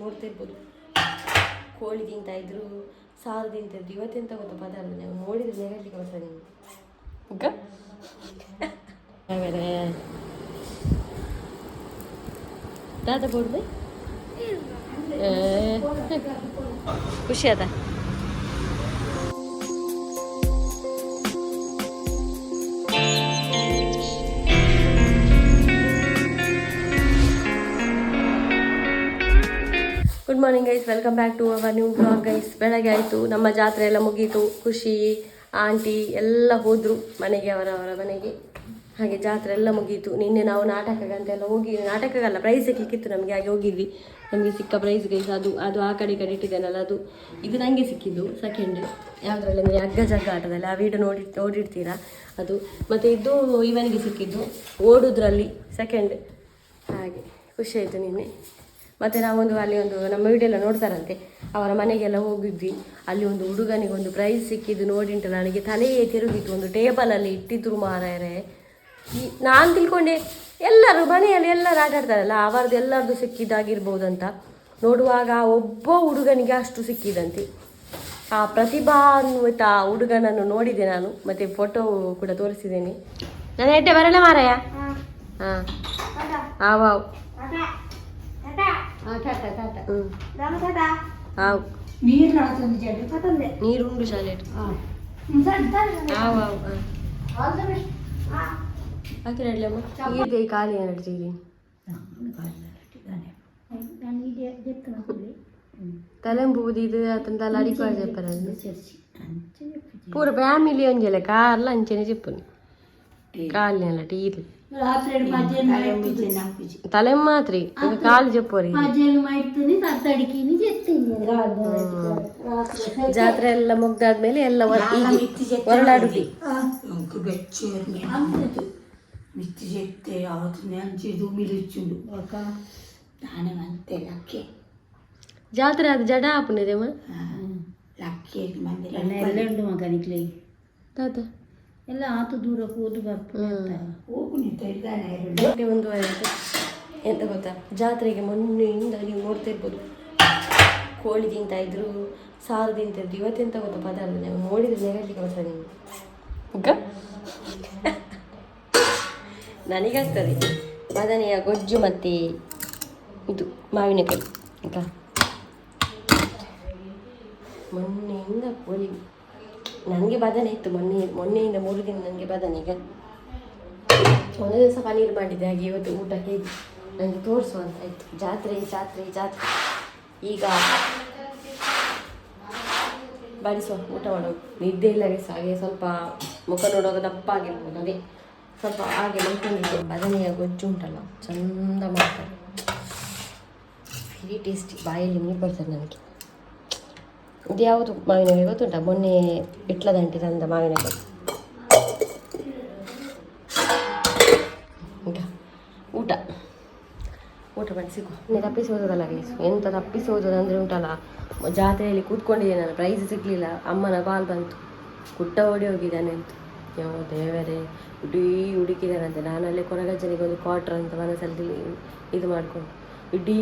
ನೋಡ್ತಾ ಇರ್ಬೋದು. ಕೋಳಿ ತಿಂತಾ ಇದ್ರು, ಸಾರು ತಿಂತಿದ್ರು. ಇವತ್ತೆಂತ ಗೊತ್ತಾ ಪದಾರ್ಥ, ನಾವು ನೋಡಿದ್ರೆ ನೆಗಡ್ಲಿಕ್ಕೆ ಬರ್ತದೆ ನಿಮ್ಗೆ. ಹಾಗಾದ್ರೆ ದಾದ ಬೋಡ್ದೆ ಖುಷಿ ಆದ. Good morning guys, welcome back to our new blog guys. ಬೆಳಗ್ಗೆ ಆಯಿತು, ನಮ್ಮ ಜಾತ್ರೆ ಎಲ್ಲ ಮುಗೀತು. ಖುಷಿ ಆಂಟಿ ಎಲ್ಲ ಹೋದರು ಮನೆಗೆ, ಅವರವರ ಮನೆಗೆ. ಹಾಗೆ ಜಾತ್ರೆ ಎಲ್ಲ ಮುಗೀತು. ನಿನ್ನೆ ನಾವು ನಾಟಕಗಂತೆಲ್ಲ ಹೋಗಿ, ನಾಟಕಗಲ್ಲ ಪ್ರೈಸ್ ಸಿಕ್ಕಿತ್ತು ನಮಗೆ, ಹಾಗೆ ಹೋಗಿದ್ವಿ. ನಮಗೆ ಸಿಕ್ಕ ಪ್ರೈಸ್ ಗೈಸ್ ಅದು ಆ ಕಡೆ ಇಟ್ಟಿದ್ದೇನಲ್ಲ, ಇದು ನನಗೆ ಸಿಕ್ಕಿದ್ದು ಸೆಕೆಂಡ್. ಯಾವುದ್ರಲ್ಲಿ ಅಂದರೆ ಹಗ್ಗ ಜಗ್ಗ ಆಟದಲ್ಲಿ, ಆ ವಿಡಿಯೋ ನೋಡಿರ್ತೀರಾ ಅದು. ಮತ್ತು ಇದು ಇವನಿಗೆ ಸಿಕ್ಕಿದ್ದು ಓಡೋದ್ರಲ್ಲಿ ಸೆಕೆಂಡ್. ಹಾಗೆ ಖುಷಿ ಆಯಿತು ನಿನ್ನೆ. ಮತ್ತು ನಾವೊಂದು ಅಲ್ಲಿ ನಮ್ಮ ವಿಡಿಯೋ ಎಲ್ಲ ನೋಡ್ತಾರಂತೆ, ಅವರ ಮನೆಗೆಲ್ಲ ಹೋಗಿದ್ವಿ. ಅಲ್ಲಿ ಒಂದು ಹುಡುಗನಿಗೆ ಒಂದು ಪ್ರೈಸ್ ಸಿಕ್ಕಿದ್ದು ನೋಡಿಂಟು ನನಗೆ ತಲೆಯೇ ತಿರುಗಿತು. ಒಂದು ಟೇಬಲಲ್ಲಿ ಇಟ್ಟಿದ್ರು ಮಾರಾಯರೆ. ನಾನು ತಿಳ್ಕೊಂಡೆ ಎಲ್ಲರೂ ಮನೆಯಲ್ಲಿ ಎಲ್ಲರೂ ಆಟ ಆಡ್ತಾರಲ್ಲ, ಅವರದ್ದು ಎಲ್ಲರದ್ದು ಸಿಕ್ಕಿದ್ದಾಗಿರ್ಬೋದಂತ. ನೋಡುವಾಗ ಒಬ್ಬ ಹುಡುಗನಿಗೆ ಅಷ್ಟು ಸಿಕ್ಕಿದಂತೆ. ಆ ಪ್ರತಿಭಾನ್ವಿತ ಹುಡುಗನನ್ನು ನೋಡಿದೆ ನಾನು, ಮತ್ತು ಫೋಟೋ ಕೂಡ ತೋರಿಸಿದ್ದೇನೆ. ನಾನು ಎಡ್ಡೆ ಬರಲ್ಲ ಮಾರಾಯ. ಹಾಂ ಆವಾವ್ ನೀರುಂಡು ಶಾಲೆ ಹಾಕಿರಲಿ ಖಾಲಿ ನಡ್ತಿದ್ದೀನಿ. ತಲೆಂಬೂದು ಇದು ಅತಂತ ಅಡಿಕೆ చెప్పారు పూర ఫ్యామిలీ అంజలే కార్ల అంచనే చెప్పుని కాళ్ళు నెల టీలు తలెం మాత్రి ఇంకా కాళ్ళు చెప్పరు. ಜಾತ್ರೆ ಎಲ್ಲ ಮುಗ್ದಾದ್ಮೇಲೆ ಎಲ್ಲ ಹೊರಳಾಡುದು. మిర్చి చెప్తే అవతనే అంచి దుమ్మిలిచ్చుండు ఒక దాని అంతే లక్కే ಜಾತ್ರೆ ಅದು ಜಡ ಆಪುನೇದೇಮ ಲಕ್ಕೆ ಮಂದಿ ಎಲ್ಲ ಉಂಟು ಮಗನಿಕ್ಲಿ ತಾತ ಎಲ್ಲ ಆತು ದೂರ ಕೂತು ಬರ್ತಾರೆ. ಹೋಗುನಿ ತೆಗ್ದಾನೆ ಒಂದು ಎಂತ ಗೊತ್ತಾ, ಜಾತ್ರೆಗೆ ಮೊನ್ನೆಯಿಂದ ನೀವು ನೋಡ್ತಾ ಇರ್ಬೋದು, ಕೋಳಿ ತಿಂತಾ ಇದ್ರು, ಸಾರು ತಿಂತಿದ್ರು. ಇವತ್ತೆಂತ ಗೊತ್ತಾ ಪದಾರ್ಥ, ನಾವು ನೋಡಿದ್ರೆ ನೆಗಡ್ಲಿಕ್ಕೆ ಬರ್ತದೆ ನಿಮ್ಗೆ. ನನಗಾಗ್ತದೆ ಬದನೆಯ ಗೊಜ್ಜು ಮತ್ತು ಇದು ಮಾವಿನಕಾಯಿ. ಆಯಿತಾ, ಮೊನ್ನೆಯಿಂದ ಕೋಳಿ, ನನಗೆ ಬದನೆ ಇತ್ತು ಮೊನ್ನೆಯಿಂದ 3 ದಿನ ನನಗೆ ಬದನೆ. ಈಗ ಒಂದು ದಿವಸ ಪನ್ನೀರ್ ಮಾಡಿದ್ದೆ, ಹಾಗೆ ಇವತ್ತು ಊಟಕ್ಕೆ ಇದು ನನಗೆ ತೋರಿಸುವಂತ ಆಯಿತು. ಜಾತ್ರೆ ಈಗ ಬಡಿಸುವ, ಊಟ ಮಾಡೋ ನಿದ್ದೆ ಇಲ್ಲ ಹಾಗೆ ಸ್ವಲ್ಪ ಮುಖ ನೋಡುವಾಗ ದಪ್ಪ ಆಗಿರ್ಬೋದು. ಅದೇ ಸ್ವಲ್ಪ ಹಾಗೆ ಮಲ್ಕೊಂಡಿದ್ದೆ. ಬದನೆಯ ಗೊಜ್ಜು ಉಂಟಲ್ಲ, ಚಂದ ಮಾಡ್ತಾರೆ, ವೆರಿ ಟೇಸ್ಟಿ. ಬಾಯಲ್ಲಿ ನೀರು ಬರ್ತದೆ ನನಗೆ. ಇದು ಯಾವುದು ಮಾವಿನಕಾಯಿ ಗೊತ್ತುಂಟ, ಮೊನ್ನೆ ಇಟ್ಲದಂಟಿ ತಂದ ಮಾವಿನಕಾಯಿ. ಈಗ ಊಟ ಮಾಡಿ ಸಿಗುವ. ತಪ್ಪಿಸೋದಲ್ಲ ಗೈಸು, ಎಂತ ತಪ್ಪಿಸೋದು ಅಂದರೆ ಉಂಟಲ್ಲ, ಜಾತ್ರೆಯಲ್ಲಿ ಕೂತ್ಕೊಂಡಿದ್ದೆ ನಾನು, ಪ್ರೈಸ್ ಸಿಗಲಿಲ್ಲ. ಅಮ್ಮನ ಬಾಲ್ ಬಂತು, ಗುಡ್ಡ ಓಡಿ ಹೋಗಿದ್ದಾನೆ ಅಂತ. ಯಾವ ದೇವರೇ, ಇಡೀ ಹುಡುಕಿದಾರಂತೆ. ನಾನಲ್ಲೇ ಕೊರಗಜ್ಜನಿಗೆ ಒಂದು ಕ್ವಾರ್ಟರ್ ಅಂತ ಮನಸ್ಸಲ್ಲಿ ಇದು ಮಾಡಿಕೊಂಡು ಇಡೀ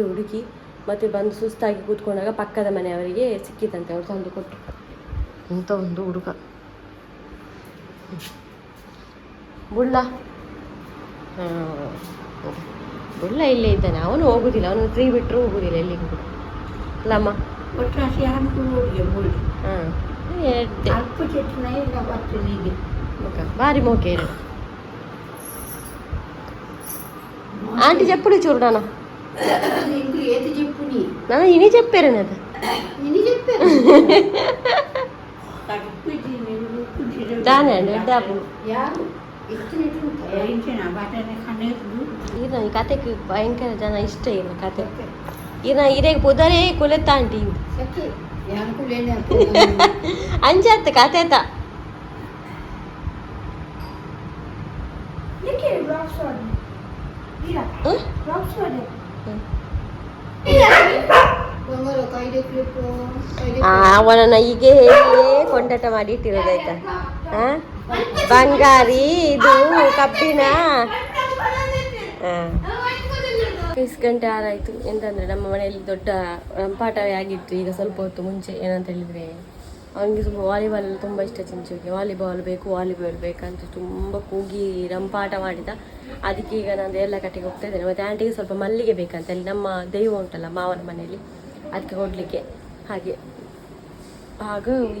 ಹುಡುಕಿ ಮತ್ತು ಬಂದು ಸುಸ್ತಾಗಿ ಕೂತ್ಕೊಂಡಾಗ ಪಕ್ಕದ ಮನೆಯವರಿಗೆ ಸಿಕ್ಕಿತಂತೆ, ಅವ್ರು ತಂದು ಕೊಟ್ಟರು. ಇಂಥ ಒಂದು ಹುಡುಗ ಬುಳ್ಳ ಇಲ್ಲೇ ಇದ್ದಾನೆ. ಅವನು ಹೋಗುದಿಲ್ಲ, ಅವನು ಫ್ರೀ ಬಿಟ್ಟರು ಹೋಗುದಿಲ್ಲ ಎಲ್ಲಿಗೂ ಕೂಡ ಅಲ್ಲಮ್ಮ. భారీ మోకేరు ఆంటీ చెప్పుడు చూడు నాన్న, నాన్న ఇని చెప్పారు అది దానే అండి డబ్బు ಈ ಕತೆಗೆ ಭಯಂಕರ ಜನ ಇಷ್ಟ ಇಲ್ಲ ಕತೆ. ಇರೇಗ ಪುದರೆ ಕುಲೆತ್ತ ಆಂಟಿ ಅಂಜತ್ತ ಕತೆತ ಅವನನ್ನ ಹೀಗೆ ಹೇಳಿ ಕೊಂಡಾಟ ಮಾಡಿ ಇಟ್ಟಿರೋದಾಯ್ತಾ. ಬಂಗಾರಿ ಇದು ಕಬ್ಬಿನ ಗಂಟೆ ಆರಾಯಿತು. ಎಂತಂದರೆ ನಮ್ಮ ಮನೆಯಲ್ಲಿ ದೊಡ್ಡ ರಂಪಾಟವೇ ಆಗಿತ್ತು ಈಗ ಸ್ವಲ್ಪ ಹೊತ್ತು ಮುಂಚೆ. ಏನಂತ ಹೇಳಿದರೆ ಅವನಿಗೆ ತುಂಬ ವಾಲಿಬಾಲ್ ಎಲ್ಲ ತುಂಬ ಇಷ್ಟ. ಚಿಂಚುಗೆ ವಾಲಿಬಾಲ್ ಬೇಕಂತ ತುಂಬ ಕೂಗಿ ರಂಪಾಟ ಮಾಡಿದ. ಅದಕ್ಕೆ ಈಗ ನಾನು ಎಲ್ಲ ಕಟ್ಟಿಗೆ ಹೋಗ್ತಾ ಇದ್ದೇನೆ. ಮತ್ತು ಆಂಟಿಗೆ ಸ್ವಲ್ಪ ಮಲ್ಲಿಗೆ ಬೇಕಂತ ಅಲ್ಲಿ ನಮ್ಮ ದೈವ ಉಂಟಲ್ಲ ಮಾವನ ಮನೆಯಲ್ಲಿ, ಅದಕ್ಕೆ ಕೊಡಲಿಕ್ಕೆ. ಹಾಗೆ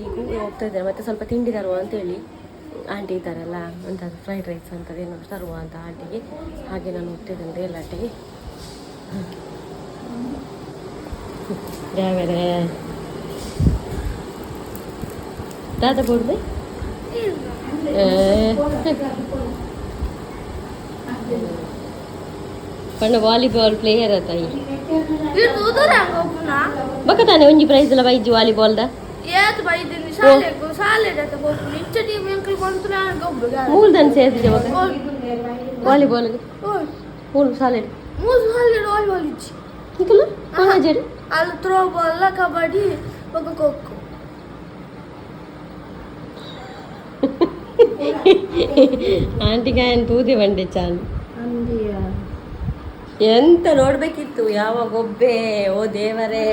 ಈಗ ಹೋಗ್ತಾ ಇದ್ದೇನೆ. ಮತ್ತು ಸ್ವಲ್ಪ ತಿಂಡಿ ತರುವ ಅಂತೇಳಿ ಆಂಟಿ ಇದ್ದಾರಲ್ಲ, ಅಂತ ಫ್ರೈಡ್ ರೈಸ್ ಅಂತದ್ದು ಏನಾದ್ರು ತರುವ ಅಂತ ಆಂಟಿಗೆ. ಹಾಗೆ ನಾನು ಹೋಗ್ತಿದ್ದೇನೆ ಎಲ್ಲಟ್ಟಿಗೆ. ಯಾವ್ಯಾರೆ दादा बोर्ड में पण वालीबॉल प्लेयर आता ही बघा ताने ಒಂಜಿ ಪ್ರೈಸ್ ಎಲ್ಲ ಬೈಜಿ ವಾಲಿಬಾಲ್ ದ ಏತ್ ಬೈದಿನಿ ಶಾಲೆ ದತ ಹೋಗ್ತೀನಿ ಇಂಚ ಟೀಮ್ ಎಂಕಲ್ ಕೊಂತುಲ ಗೊಬ್ಬಗ ಮೂಲ್ ದನ್ ಸೇರ್ತಿದೆ ಬಗ ವಾಲಿಬಾಲ್ ಗೆ ಮೂಲ್ ಶಾಲೆ ವಾಲಿಬಾಲ್ ಇಚ್ಚಿ ನಿಕಲ ಕಾಲೇಜ್ ಅಲ್ಲಿ ಥ್ರೋ ಬಾಲ್ ಕಬಡ್ಡಿ ಬಗ ಖೋಖೋ ಆಂಟಿಗೆ ಏನು ತೂದಿ ಬಂಡೆ ಚಾನ್ ಎಂತ ನೋಡ್ಬೇಕಿತ್ತು. ಯಾವಾಗ ಒಬ್ಬೆ ಓ ದೇವರೇ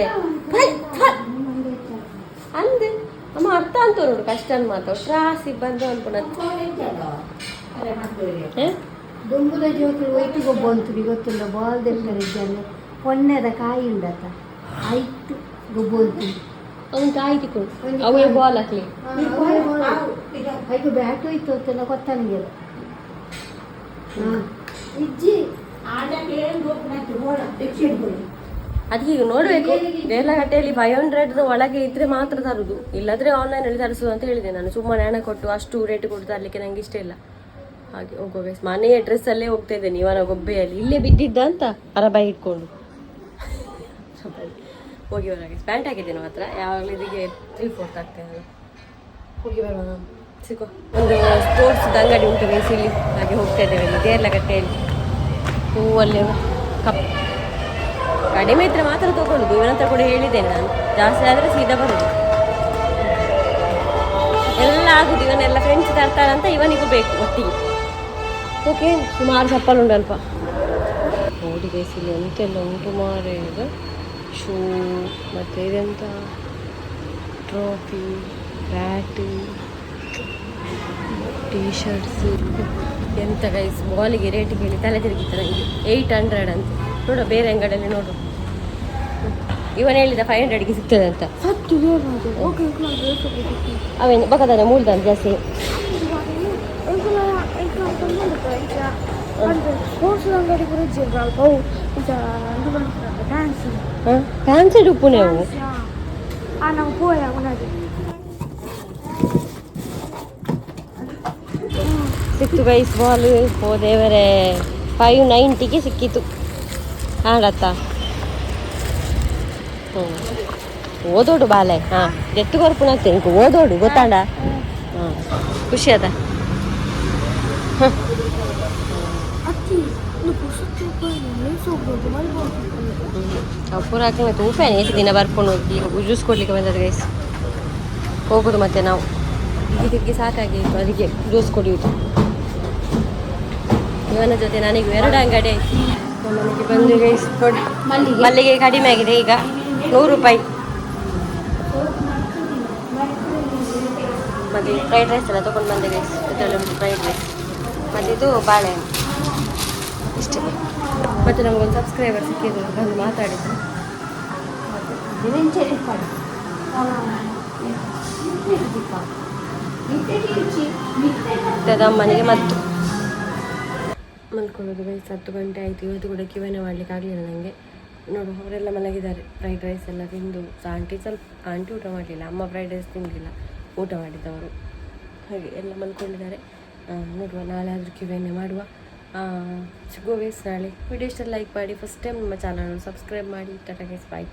ಅಂದೆ ಅಮ್ಮ ಅರ್ಥ ಅಂತ ನೋಡು ಕಷ್ಟ ಮಾತು ಟ್ರಾಸಿ ಬಂದು ಅನ್ಕೊಂಡ ದುಂಬುದ ಜೋಕುಲು ಒಯ್ತು ಗೊಬ್ಬ ಅಂತು ಗೊತ್ತಿಲ್ಲ ಬಾಲ್ ದೆಕ್ಕರಿದ್ದಾನೆ ಪೊನ್ನೆದ ಕಾಯಿ ಉಂಡತ ಆಯ್ತು ಗೊಬ್ಬ ಅಂತು ಅವ್ನು ಕಾಯಿ ತಿಕ್ಕೊಂಡು ಅವೇ ಬಾಲ್ ಹಾಕ್ಲಿ ಐದು ಬ್ಯಾಟ್ ಹೋಯ್ತು ಅಂತೆಲ್ಲ ಗೊತ್ತಾನಿಗೆಲ್ಲ ಇಜ್ಜಿ ಅದಕ್ಕೆ ಈಗ ನೋಡಬೇಕು. ದೇರ್ಲಗಟ್ಟೆಯಲ್ಲಿ 500 ಒಳಗೆ ಇದ್ರೆ ಮಾತ್ರ ತರುದು, ಇಲ್ಲದ್ರೆ ಆನ್ಲೈನಲ್ಲಿ ತರಿಸುದು ಅಂತ ಹೇಳಿದೆ ನಾನು. ಸುಮ್ಮನೆ ಹಣ ಕೊಟ್ಟು ಅಷ್ಟು ರೇಟ್ ಕೊಟ್ಟು ತರಲಿಕ್ಕೆ ನಂಗೆ ಇಷ್ಟ ಇಲ್ಲ. ಹಾಗೆ ಹೋಗುವ ಮನೆಯ ಡ್ರೆಸ್ಸಲ್ಲೇ ಹೋಗ್ತಾ ಇದ್ದೇನೆ. ಇವನ ಗೊಬ್ಬೆಯಲ್ಲಿ ಇಲ್ಲೇ ಬಿದ್ದಿದ್ದ ಅಂತ ಅರಬಾಯಿ ಇಟ್ಕೊಂಡು ಹೋಗಿ ಹೊರಗೆ ಪ್ಯಾಂಟ್ ಹಾಕಿದ್ದೇನೆ ಮಾತ್ರ. ಯಾವಾಗಲೂ ಇದಕ್ಕೆ 3/4 ಆಗ್ತೇನೆ. ಹೋಗಿ ಬರೋಣ, ಸಿಗೋ. ಒಂದು ಸ್ಪೋರ್ಟ್ಸ್ ಅಂಗಡಿ ಉಂಟು ಇಲ್ಲಿ, ಹಾಗೆ ಹೋಗ್ತಾ ಇದ್ದೇವೆ ಇಲ್ಲಿ ದೇರ್ಲಗಟ್ಟೆಯಲ್ಲಿ. ಹೂವಲ್ಲಿ ಕಪ್ ಕಡಿಮೆ ಇದ್ರೆ ಮಾತ್ರ ತಗೊಳ್ಳುದು. ಇವನ ಹತ್ರ ಕೂಡ ಹೇಳಿದ್ದೇನೆ ನಾನು, ಜಾಸ್ತಿ ಆದರೆ ಸೀದಾ ಬರುದು. ಎಲ್ಲ ಆಗುದು, ಇವನ್ನೆಲ್ಲ ಫ್ರೆಂಡ್ಸ್ ತರ್ತಾರಂತ ಇವನಿಗೂ ಬೇಕು ಒಟ್ಟಿಗೆ. ಓಕೆ, ಸುಮಾರು ಚಪ್ಪಲ್ ಉಂಟಲ್ಪ. ನೋಡಿ ಬೇಸಿಲಿ ಎಂತೆಲ್ಲ ಉಂಟು ಮಾರೆ. ಇದು ಶೂ ಮತ್ತು ಇದೆಂತ ಟ್ರೋಫಿ, ಬ್ಯಾಟು, ಟೀ ಶರ್ಟ್ಸು. ಎಂತ ಗೈಸ್, ಬಾಲಿಗೆ ರೇಟ್ ಕೇಳಿ ತಲೆ ತಿರುಗಿತ್ತು ನನಗೆ. 800 ಅಂತ. ನೋಡು ಬೇರೆ ಅಂಗಡಿಯಲ್ಲಿ ನೋಡು, ಇವನು ಹೇಳಿದ 500ಗೆ ಸಿಗ್ತದೆ ಅಂತ. ಅವೇನು ಬಕ್ಕದಾನೆ ಮೂಲ್ದಾನೆ ಜಾಸ್ತಿ. ಫ್ಯಾನ್ಸಿ ಉಪ್ಪುನೇ ಅವು. ಸಿಕ್ತು ಗೈಸ್ ಬಾಲ್. ಓ ದೇವರೇ, 590ಗೆ ಸಿಕ್ಕಿತು. ಆಡತ್ತ ಓದೋಡು ಬಾಲೆ. ಹಾಂ, ಎತ್ತು ಕೊರ್ಪುಣ ಆಗ್ತೇನೆ ಓದೋಡು ಗೊತ್ತಾಂಡ. ಹಾಂ, ಖುಷಿ ಅದ. ಪೂರ ಹಾಕಿ ತೂಪೇನೆ ಎಷ್ಟು ದಿನ ಬರ್ಕೊಂಡು ಹೋಗಿ ಈಗ ಜ್ಯೂಸ್ ಕೊಡ್ಲಿಕ್ಕೆ ಬಂದದ್ದು ಗೈಸ್. ಹೋಗೋದು ಮತ್ತೆ ನಾವು ಇದಕ್ಕೆ ಸಾಕಾಗಿತ್ತು, ಅದಕ್ಕೆ ಜ್ಯೂಸ್ ಕುಡಿಯುವುದು. ಇವನ ಜೊತೆ ನನಗೆ 2 ಅಂಗಡಿ ಆಯ್ತು. ನಮ್ಮನೆಗೆ ಬಂದು ಗೈಸ್ ಕೊಡಿ. ಮಲ್ಲಿಗೆ ಕಡಿಮೆ ಆಗಿದೆ ಈಗ, 100 ರೂಪಾಯಿ. ಮತ್ತು ಫ್ರೈಡ್ ರೈಸ್ ಎಲ್ಲ ತೊಗೊಂಡು ಬಂದೆ ಗೈಸ್. ಇದರಲ್ಲಿ ಉಂಟು ಫ್ರೈಡ್ ರೈಸ್ ಮತ್ತು ಇದು ಬಾಳೆಹಣ್ಣು ಇಷ್ಟೇ. ಮತ್ತು ನಮಗೊಂದು ಸಬ್ಸ್ಕ್ರೈಬರ್ ಸಿಕ್ಕಿದ್ರು, ಬಂದು ಮಾತಾಡಿದ್ರು. ಅಮ್ಮನಿಗೆ ಮತ್ತು ಮಲ್ಕೊಳ್ಳೋದು ಗೈಸ್. 10 ಗಂಟೆ ಆಯಿತು. ಇವತ್ತು ಕೂಡ ಕಿವನೆ ಮಾಡಲಿಕ್ಕೆ ಆಗಲಿಲ್ಲ ನನಗೆ. ನೋಡು ಅವರೆಲ್ಲ ಮಲಗಿದ್ದಾರೆ. ಫ್ರೈಡ್ ರೈಸ್ ಎಲ್ಲ ತಿಂದು ಆಂಟಿ ಊಟ ಮಾಡಲಿಲ್ಲ, ಅಮ್ಮ ಫ್ರೈಡ್ ರೈಸ್ ತಿನ್ನಲಿಲ್ಲ, ಊಟ ಮಾಡಿದ್ದವರು. ಹಾಗೆ ಎಲ್ಲ ಮಲ್ಕೊಂಡಿದ್ದಾರೆ. ನೋಡುವ, ನಾಳೆ ಆದರೂ ಕಿವನೆ ಮಾಡುವ. ಸಿಗುವ ಗೈಸ್ ನಾಳೆ. ವಿಡಿಯೋ ಇಷ್ಟ ಲೈಕ್ ಮಾಡಿ, ಫಸ್ಟ್ ಟೈಮ್ ನಮ್ಮ ಚಾನಲ್ ಸಬ್ಸ್ಕ್ರೈಬ್ ಮಾಡಿ. Tata guys, by.